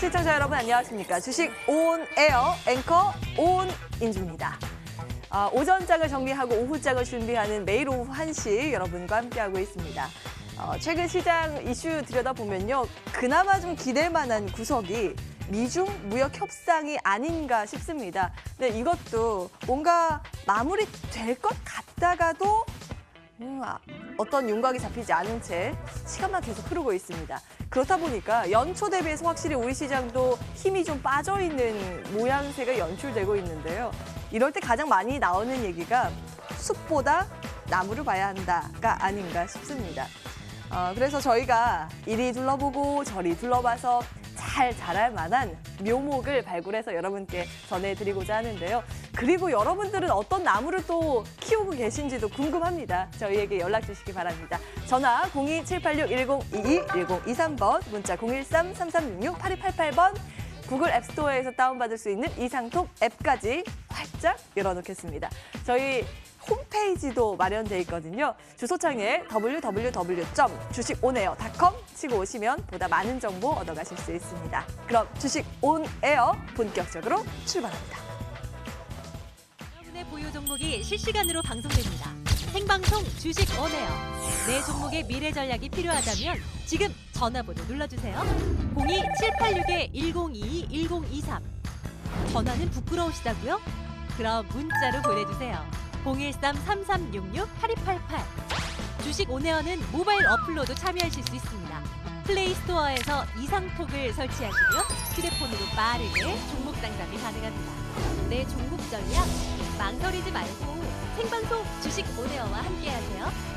시청자 여러분 안녕하십니까. 주식 온에어 앵커 온인주입니다. 오전장을 정리하고 오후장을 준비하는 매일 오후 1시 여러분과 함께하고 있습니다. 최근 시장 이슈 들여다보면요. 그나마 좀 기댈 만한 구석이 미중 무역 협상이 아닌가 싶습니다. 근데 이것도 뭔가 마무리될 것 같다가도 어떤 윤곽이 잡히지 않은 채 시간만 계속 흐르고 있습니다. 그렇다 보니까 연초 대비해서 확실히 우리 시장도 힘이 좀 빠져있는 모양새가 연출되고 있는데요. 이럴 때 가장 많이 나오는 얘기가 숲보다 나무를 봐야 한다가 아닌가 싶습니다. 그래서 저희가 이리 둘러보고 저리 둘러봐서 잘 자랄 만한 묘목을 발굴해서 여러분께 전해드리고자 하는데요. 그리고 여러분들은 어떤 나무를 또 키우고 계신지도 궁금합니다. 저희에게 연락 주시기 바랍니다. 전화 02786-1022, 1023번, 문자 013-3366-8288번, 구글 앱스토어에서 다운받을 수 있는 이상톡 앱까지 활짝 열어놓겠습니다. 저희 홈페이지도 마련돼 있거든요. 주소창에 www.주식온에어.com 치고 오시면 보다 많은 정보 얻어가실 수 있습니다. 그럼 주식 온에어 본격적으로 출발합니다. 여러분의 보유 종목이 실시간으로 방송됩니다. 생방송 주식 온에어. 내 종목의 미래 전략이 필요하다면 지금 전화번호 눌러주세요. 02786-1022-1023. 전화는 부끄러우시다고요? 그럼 문자로 보내주세요. 013-3366-8288. 주식 온에어는 모바일 어플로도 참여하실 수 있습니다. 플레이스토어에서 이상톡을 설치하시고요. 휴대폰으로 빠르게 종목 상담이 가능합니다. 내 종목 전략 망설이지 말고 생방송 주식 온에어와 함께하세요.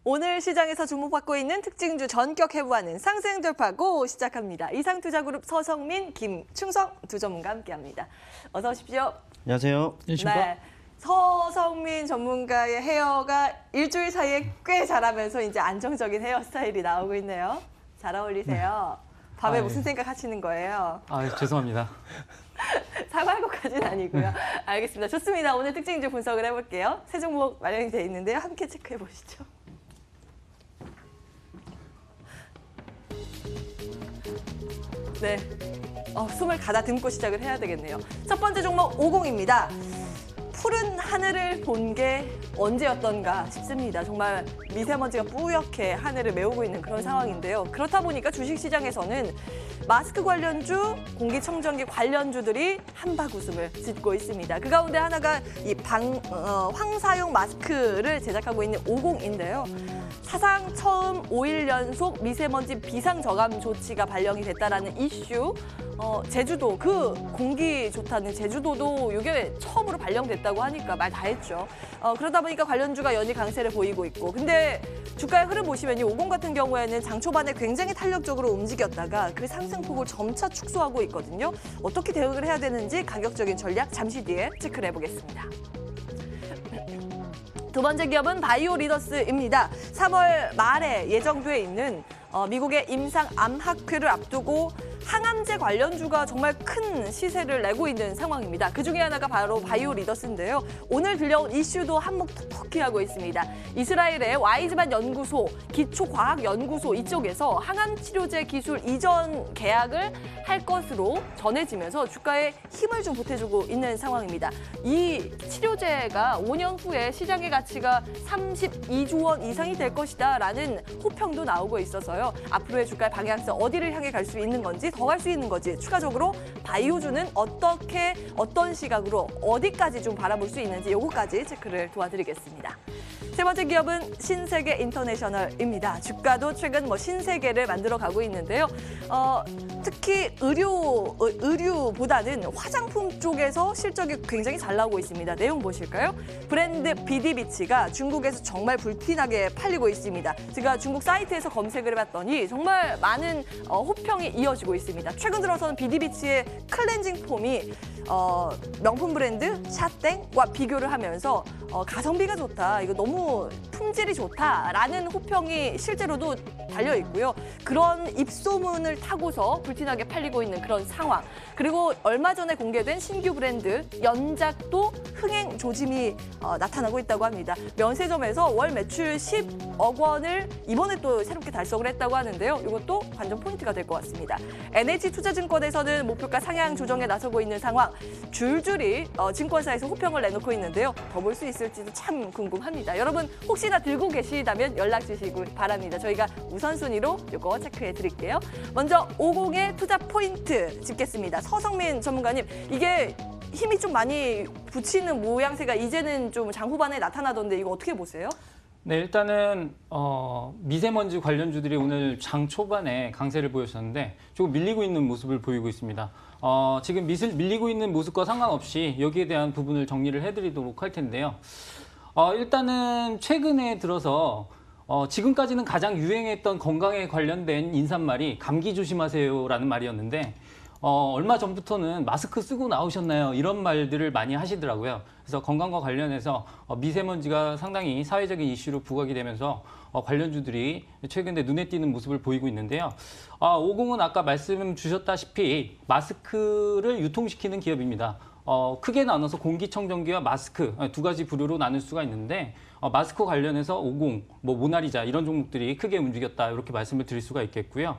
오늘 시장에서 주목받고 있는 특징주 전격 해부하는 상승 돌파고 시작합니다. 이상투자그룹 서성민, 김충성 두 전문가 함께합니다. 어서 오십시오. 안녕하세요. 네, 서성민 전문가의 헤어가 일주일 사이에 꽤 자라면서 이제 안정적인 헤어스타일이 나오고 있네요. 잘 어울리세요. 밤에 무슨 생각 하시는 거예요? 죄송합니다. 사과할 것까지는 아니고요. 알겠습니다. 좋습니다. 오늘 특징주 분석을 해볼게요. 세 종목 마련이 돼 있는데요. 함께 체크해 보시죠. 네, 숨을 가다듬고 시작을 해야 되겠네요. 첫 번째 종목 50입니다. 푸른 하늘을 본 게 언제였던가 싶습니다. 정말 미세먼지가 뿌옇게 하늘을 메우고 있는 그런 상황인데요. 그렇다 보니까 주식시장에서는 마스크 관련주, 공기청정기 관련주들이 한바구음을 짓고 있습니다. 그 가운데 하나가 이 황사용 마스크를 제작하고 있는 50인데요. 사상 처음 5일 연속 미세먼지 비상저감 조치가 발령이 됐다라는 이슈, 제주도, 그 공기 좋다는 제주도도 이게 처음으로 발령됐다고 하니까 말 다 했죠. 그러다 보니까 관련주가 연일 강세를 보이고 있고, 근데 주가의 흐름 보시면요, 50 같은 경우에는 장 초반에 굉장히 탄력적으로 움직였다가 그 상승폭을 점차 축소하고 있거든요. 어떻게 대응을 해야 되는지 가격적인 전략 잠시 뒤에 체크를 해보겠습니다. 두 번째 기업은 바이오리더스입니다. 3월 말에 예정돼 있는 미국의 임상 암학회를 앞두고 항암제 관련주가 정말 큰 시세를 내고 있는 상황입니다. 그중에 하나가 바로 바이오리더스인데요. 오늘 들려온 이슈도 한몫 톡톡히 하고 있습니다. 이스라엘의 와이즈만 연구소, 기초과학연구소 이쪽에서 항암치료제 기술 이전 계약을 할 것으로 전해지면서 주가에 힘을 좀 보태주고 있는 상황입니다. 이 치료제가 5년 후에 시장의 가치가 32조 원 이상이 될 것이다라는 호평도 나오고 있어서요. 앞으로의 주가의 방향성 어디를 향해 갈 수 있는 건지, 더 갈 수 있는 건지, 추가적으로 바이오주는 어떤 시각으로 어디까지 좀 바라볼 수 있는지 요거까지 체크를 도와드리겠습니다. 세 번째 기업은 신세계 인터내셔널입니다. 주가도 최근 신세계를 만들어 가고 있는데요. 특히 의류보다는 화장품 쪽에서 실적이 굉장히 잘 나오고 있습니다. 내용 보실까요? 브랜드 비디비치가 중국에서 정말 불티나게 팔리고 있습니다. 제가 중국 사이트에서 검색을 해봤더니 정말 많은 호평이 이어지고 있습니다. 있습니다. 최근 들어서는 비디비치의 클렌징 폼이 명품 브랜드 샤땡과 비교를 하면서 가성비가 좋다, 이거 너무 품질이 좋다라는 호평이 실제로도 달려 있고요. 그런 입소문을 타고서 불티나게 팔리고 있는 그런 상황. 그리고 얼마 전에 공개된 신규 브랜드 연작도 흥행 조짐이 나타나고 있다고 합니다. 면세점에서 월 매출 10억 원을 이번에 또 새롭게 달성을 했다고 하는데요. 이것도 관전 포인트가 될 것 같습니다. NH투자증권에서는 목표가 상향 조정에 나서고 있는 상황. 줄줄이 증권사에서 호평을 내놓고 있는데요. 더 볼 수 있을지도 참 궁금합니다. 여러분 혹시나 들고 계시다면 연락 주시기 바랍니다. 저희가 우선순위로 이거 체크해 드릴게요. 먼저 50의 투자 포인트 짚겠습니다. 서성민 전문가님, 이게 힘이 좀 많이 붙이는 모양새가 이제는 좀 장 후반에 나타나던데 이거 어떻게 보세요? 네, 일단은 미세먼지 관련주들이 오늘 장 초반에 강세를 보였었는데 조금 밀리고 있는 모습을 보이고 있습니다. 지금 밀리고 있는 모습과 상관없이 여기에 대한 부분을 정리를 해드리도록 할 텐데요. 일단은 최근에 들어서 지금까지는 가장 유행했던 건강에 관련된 인사말이 감기 조심하세요라는 말이었는데 얼마 전부터는 마스크 쓰고 나오셨나요? 이런 말들을 많이 하시더라고요. 그래서 건강과 관련해서 미세먼지가 상당히 사회적인 이슈로 부각이 되면서 관련주들이 최근에 눈에 띄는 모습을 보이고 있는데요. 50은 아까 말씀 주셨다시피 마스크를 유통시키는 기업입니다. 크게 나눠서 공기청정기와 마스크 두 가지 부류로 나눌 수가 있는데 마스크 관련해서 50, 모나리자 이런 종목들이 크게 움직였다 이렇게 말씀을 드릴 수가 있겠고요.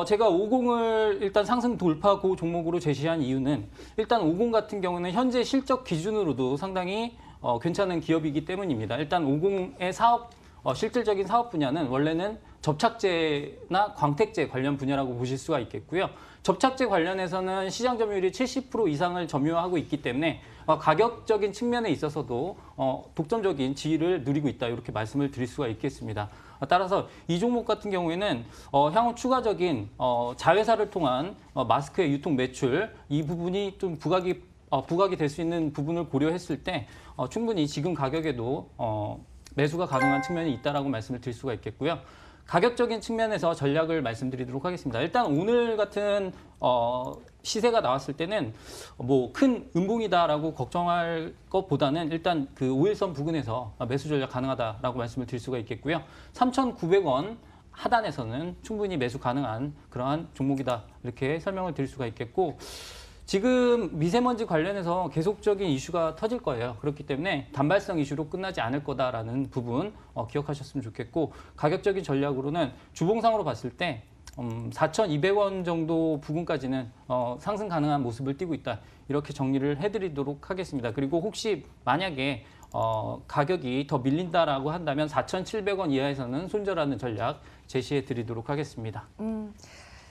제가 50을 일단 상승 돌파 종목으로 제시한 이유는 일단 50 같은 경우는 현재 실적 기준으로도 상당히 괜찮은 기업이기 때문입니다. 일단 50의 실질적인 사업 분야는 원래는 접착제나 광택제 관련 분야라고 보실 수가 있겠고요. 접착제 관련해서는 시장 점유율이 70% 이상을 점유하고 있기 때문에 가격적인 측면에 있어서도 독점적인 지위를 누리고 있다 이렇게 말씀을 드릴 수가 있겠습니다. 따라서 이 종목 같은 경우에는 향후 추가적인 자회사를 통한 마스크의 유통 매출 이 부분이 좀 부각이 될 수 있는 부분을 고려했을 때 충분히 지금 가격에도 매수가 가능한 측면이 있다라고 말씀을 드릴 수가 있겠고요. 가격적인 측면에서 전략을 말씀드리도록 하겠습니다. 일단 오늘 같은 시세가 나왔을 때는 큰 음봉이다라고 걱정할 것보다는 일단 그 5일선 부근에서 매수 전략 가능하다라고 말씀을 드릴 수가 있겠고요. 3,900원 하단에서는 충분히 매수 가능한 그러한 종목이다 이렇게 설명을 드릴 수가 있겠고, 지금 미세먼지 관련해서 계속적인 이슈가 터질 거예요. 그렇기 때문에 단발성 이슈로 끝나지 않을 거다라는 부분 기억하셨으면 좋겠고, 가격적인 전략으로는 주봉상으로 봤을 때 4,200원 정도 부근까지는 상승 가능한 모습을 띠고 있다. 이렇게 정리를 해드리도록 하겠습니다. 그리고 혹시 만약에 가격이 더 밀린다라고 한다면 4,700원 이하에서는 손절하는 전략 제시해 드리도록 하겠습니다.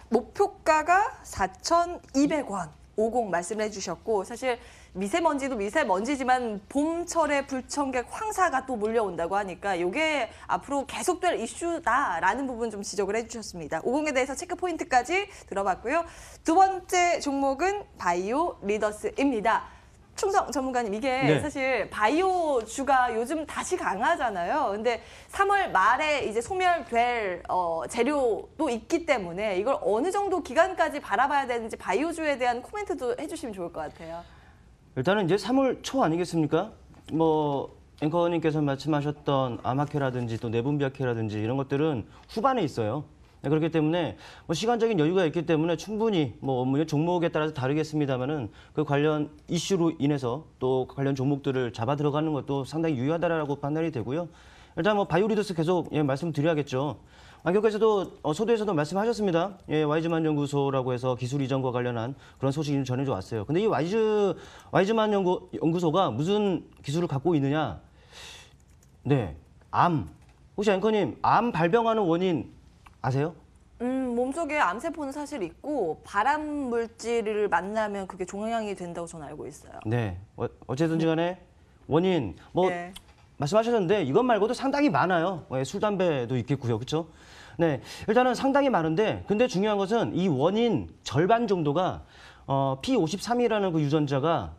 목표가가 4,200원. 50 말씀을 해주셨고, 사실 미세먼지도 미세먼지지만 봄철에 불청객 황사가 또 몰려온다고 하니까 이게 앞으로 계속될 이슈다라는 부분 좀 지적을 해주셨습니다. 50에 대해서 체크 포인트까지 들어봤고요. 두 번째 종목은 바이오 리더스입니다. 충성 전문가님, 이게 네. 사실 바이오주가 요즘 다시 강하잖아요. 근데 3월 말에 이제 소멸될 재료도 있기 때문에 이걸 어느 정도 기간까지 바라봐야 되는지 바이오주에 대한 코멘트도 해주시면 좋을 것 같아요. 일단은 이제 3월 초 아니겠습니까? 앵커님께서 말씀하셨던 아마케라든지 또 내분비아케라든지 이런 것들은 후반에 있어요. 그렇기 때문에 시간적인 여유가 있기 때문에 충분히 업무의 종목에 따라서 다르겠습니다만은 그 관련 이슈로 인해서 또 관련 종목들을 잡아 들어가는 것도 상당히 유효하다라고 판단이 되고요. 일단 바이오리더스 계속 말씀드려야겠죠. 안경께서도 소도에서도 말씀하셨습니다. 와이즈만 연구소라고 해서 기술 이전과 관련한 그런 소식이 전해져 왔어요. 근데 이 와이즈만 연구소가 무슨 기술을 갖고 있느냐? 네, 암. 혹시 앵커님, 암 발병하는 원인 아세요? 몸속에 암세포는 사실 있고 발암 물질을 만나면 그게 종양이 된다고 저는 알고 있어요. 네, 어쨌든지 간에 원인 네. 말씀하셨는데 이것 말고도 상당히 많아요. 술, 담배도 있겠고요, 그렇죠? 네, 일단은 상당히 많은데 근데 중요한 것은 이 원인 절반 정도가 P53이라는 그 유전자가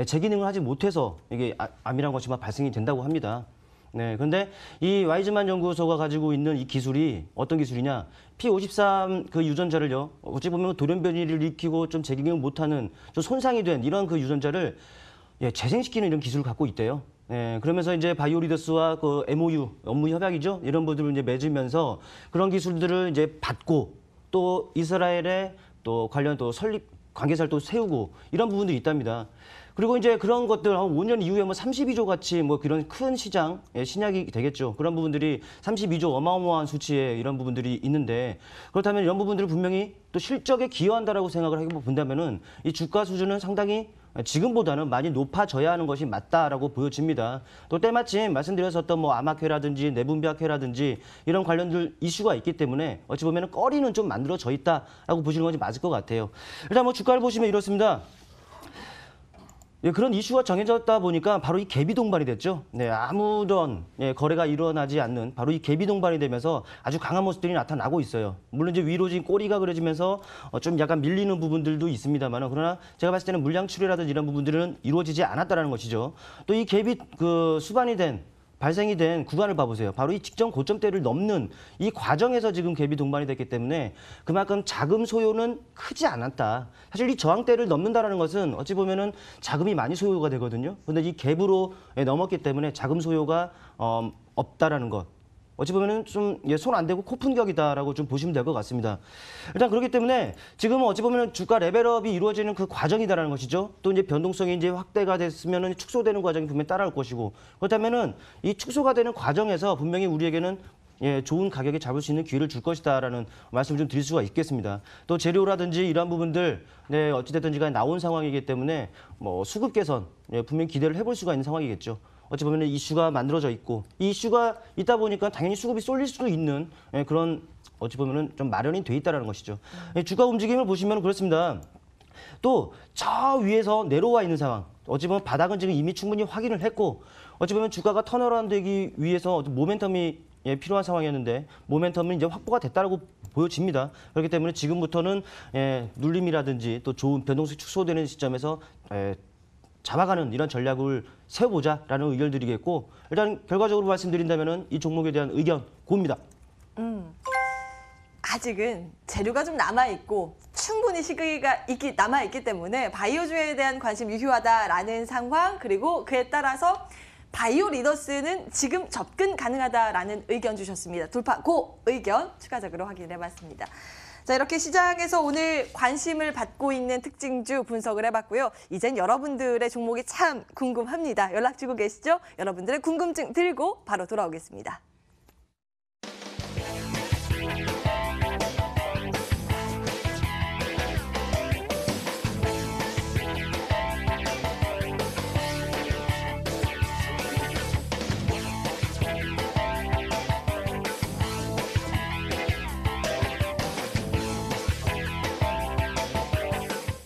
제 기능을 하지 못해서 이게 암이라는 것이 발생이 된다고 합니다. 네, 그런데 이 와이즈만 연구소가 가지고 있는 이 기술이 어떤 기술이냐? P53 그 유전자를요, 어찌 보면 돌연변이를 일으키고 좀 재기능을 못하는 좀 손상이 된 이런 그 유전자를 재생시키는 이런 기술을 갖고 있대요. 그러면서 이제 바이오리더스와 그 MOU, 업무 협약이죠. 이런 부분들을 이제 맺으면서 그런 기술들을 이제 받고 또 이스라엘에 또 관련 또 설립 관계사를 또 세우고 이런 부분들이 있답니다. 그리고 이제 그런 것들 한 5년 이후에 뭐 32조 같이 뭐 그런 큰 시장, 신약이 되겠죠. 그런 부분들이 32조 어마어마한 수치의 이런 부분들이 있는데 그렇다면 이런 부분들을 분명히 또 실적에 기여한다라고 생각을 하고 본다면은 이 주가 수준은 상당히 지금보다는 많이 높아져야 하는 것이 맞다라고 보여집니다. 또 때마침 말씀드렸었던 뭐 아마케라든지 내분비학회라든지 이런 관련들 이슈가 있기 때문에 어찌 보면 거리는 좀 만들어져 있다라고 보시는 것이 맞을 것 같아요. 일단 뭐 주가를 보시면 이렇습니다. 그런 이슈가 정해졌다 보니까 바로 이 갭이 동반이 됐죠. 아무런 거래가 일어나지 않는 바로 이 갭이 동반이 되면서 아주 강한 모습들이 나타나고 있어요. 물론 이제 위로 진 꼬리가 그려지면서 좀 약간 밀리는 부분들도 있습니다만 그러나 제가 봤을 때는 물량 출회라든지 이런 부분들은 이루어지지 않았다는 것이죠. 또 이 갭이 그 발생이 된 구간을 봐보세요. 바로 이 직전 고점대를 넘는 이 과정에서 지금 갭이 동반이 됐기 때문에 그만큼 자금 소요는 크지 않았다. 사실 이 저항대를 넘는다는 것은 어찌 보면은 자금이 많이 소요가 되거든요. 그런데 이 갭으로 넘었기 때문에 자금 소요가 없다라는 것. 어찌 보면은 좀 손 안 대고 코푼격이다라고 좀 보시면 될 것 같습니다. 일단 그렇기 때문에 지금은 어찌 보면은 주가 레벨업이 이루어지는 그 과정이다라는 것이죠. 또 이제 변동성이 이제 확대가 됐으면은 축소되는 과정이 분명히 따라올 것이고 그렇다면은 이 축소가 되는 과정에서 분명히 우리에게는 좋은 가격에 잡을 수 있는 기회를 줄 것이다라는 말씀을 좀 드릴 수가 있겠습니다. 또 재료라든지 이러한 부분들 어찌됐든지 간에 나온 상황이기 때문에 뭐 수급 개선 분명히 기대를 해볼 수가 있는 상황이겠죠. 어찌 보면 이슈가 만들어져 있고 이 이슈가 있다 보니까 당연히 수급이 쏠릴 수도 있는 그런 어찌 보면 좀 마련이 돼 있다는 것이죠. 주가 움직임을 보시면 그렇습니다. 또 저 위에서 내려와 있는 상황. 어찌 보면 바닥은 지금 이미 충분히 확인을 했고 어찌 보면 주가가 턴어라운드 되기 위해서 모멘텀이 필요한 상황이었는데 모멘텀은 이제 확보가 됐다라고 보여집니다. 그렇기 때문에 지금부터는 눌림이라든지 또 좋은 변동성이 축소되는 시점에서 잡아가는 이런 전략을 세워보자라는 의견을 드리겠고 일단 결과적으로 말씀드린다면 이 종목에 대한 의견 고입니다. 아직은 재료가 좀 남아있고 충분히 시기가 남아있기 때문에 바이오주에 대한 관심 유효하다라는 상황 그리고 그에 따라서 바이오 리더스는 지금 접근 가능하다라는 의견 주셨습니다. 돌파 고 의견 추가적으로 확인해봤습니다. 자, 이렇게 시장에서 오늘 관심을 받고 있는 특징주 분석을 해봤고요. 이젠 여러분들의 종목이 참 궁금합니다. 연락 주고 계시죠? 여러분들의 궁금증 들고 바로 돌아오겠습니다.